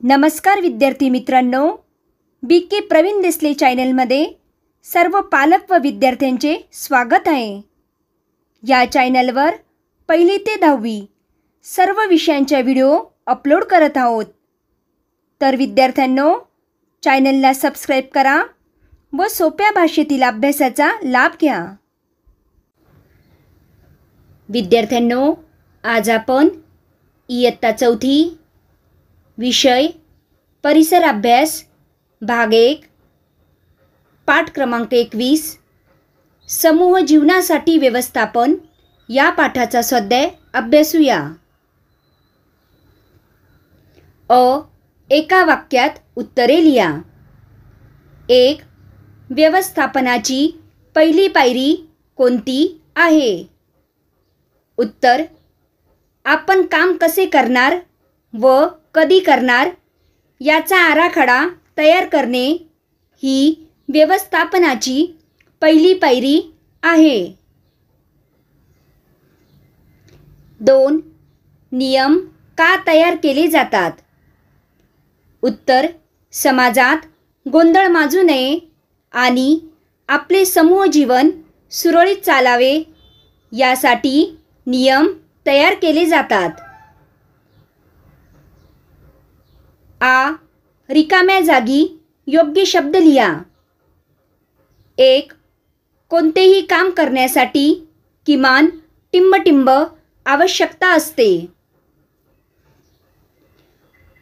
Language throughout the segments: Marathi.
नमस्कार विद्यार्थी मित्रांनो, BK प्रवीण देसले चॅनलमध्ये सर्व पालक व विद्यार्थ्यांचे स्वागत आहे। या चॅनलवर पहिली ते 10वी सर्व विषयांचे व्हिडिओ अपलोड करत आहोत। तर विद्यार्थ्यांनो, चॅनलला सबस्क्राइब करा व सोप्या भाषेतील अभ्यासाचा लाभ घ्या। विद्यार्थ्यांनो, आज आपण इयत्ता 4थी विषय परिसर अभ्यास भाग 1 पाठ क्रमांक 21 समूह जीवनासाठी व्यवस्थापन या पाठाचा स्वाध्याय अभ्यासूया। एका वाक्यात उत्तरे लिहा। 1. व्यवस्थापनाची पहिली पायरी कोणती आहे? उत्तर: आपण काम कसे करणार व कधी करणार याचा आराखडा तयार करणे ही व्यवस्थापनाची पहिली पायरी आहे। 2. नियम का तयार केले जातात? उत्तर: समाजात गोंधळ माजू नये आणि आपले समूह जीवन सुरळीत चालावे यासाठी नियम तयार केले जातात। रिकाम्या जागी योग्य शब्द लिहा। 1. कोणतेही काम करण्यासाठी किमान टिंब आवश्यकता असते।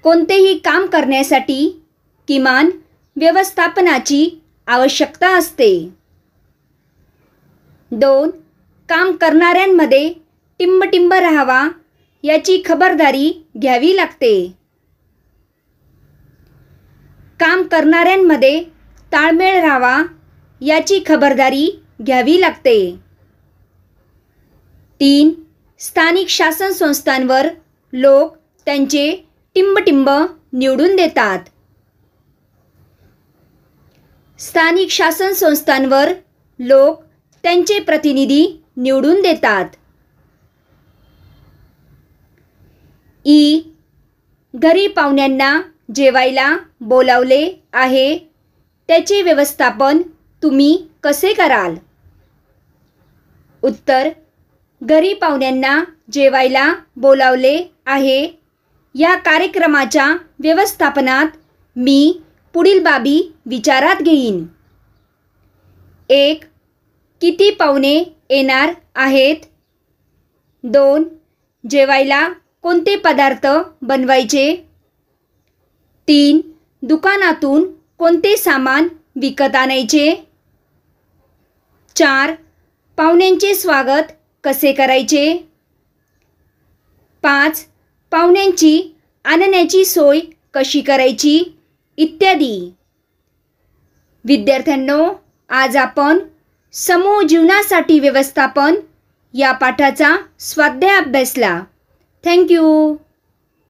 कोणतेही काम करण्यासाठी किमान व्यवस्थापनाची आवश्यकता असते। 2. काम करणाऱ्यांमध्ये टिंब राहावा याची खबरदारी घ्यावी लागते। काम करणाऱ्यांमध्ये ताळमेळ राहावा याची खबरदारी घ्यावी लागते। 3. स्थानिक शासन संस्थांवर लोक त्यांचे टिंब निवडून देतात। स्थानिक शासन संस्थांवर लोक त्यांचे प्रतिनिधी निवडून देतात। घरी पाहुण्यांना जेवायला बोलावले आहे, त्याचे व्यवस्थापन तुम्ही कसे कराल? उत्तर: घरी पाहुण्यांना जेवायला बोलावले आहे या कार्यक्रमाच्या व्यवस्थापनात मी पुढील बाबी विचारात घेईन। 1. किती पाहुणे येणार आहेत? 2. जेवायला कोणते पदार्थ बनवायचे? 3. दुकानातून कोणते सामान विकत आणायचे? 4. पाहुण्यांचे स्वागत कसे करायचे? 5. पाहुण्यांची आणण्याची सोय कशी करायची? इत्यादी। विद्यार्थ्यांनो, आज आपण समूह जीवनासाठी व्यवस्थापन या पाठाचा स्वाध्याय अभ्यासला। Thank you.